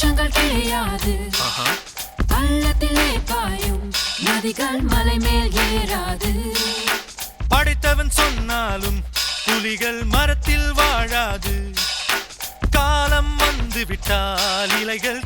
மாற்றங்கள் கிடையாது. பள்ளத்திலே பாயும் நதிகள் மலை மேல் ஏறாது. படைத்தவன் சொன்னாலும் புலிகள் மரத்தில் வாழாது. காலம் வந்து விட்டால் இலைகள்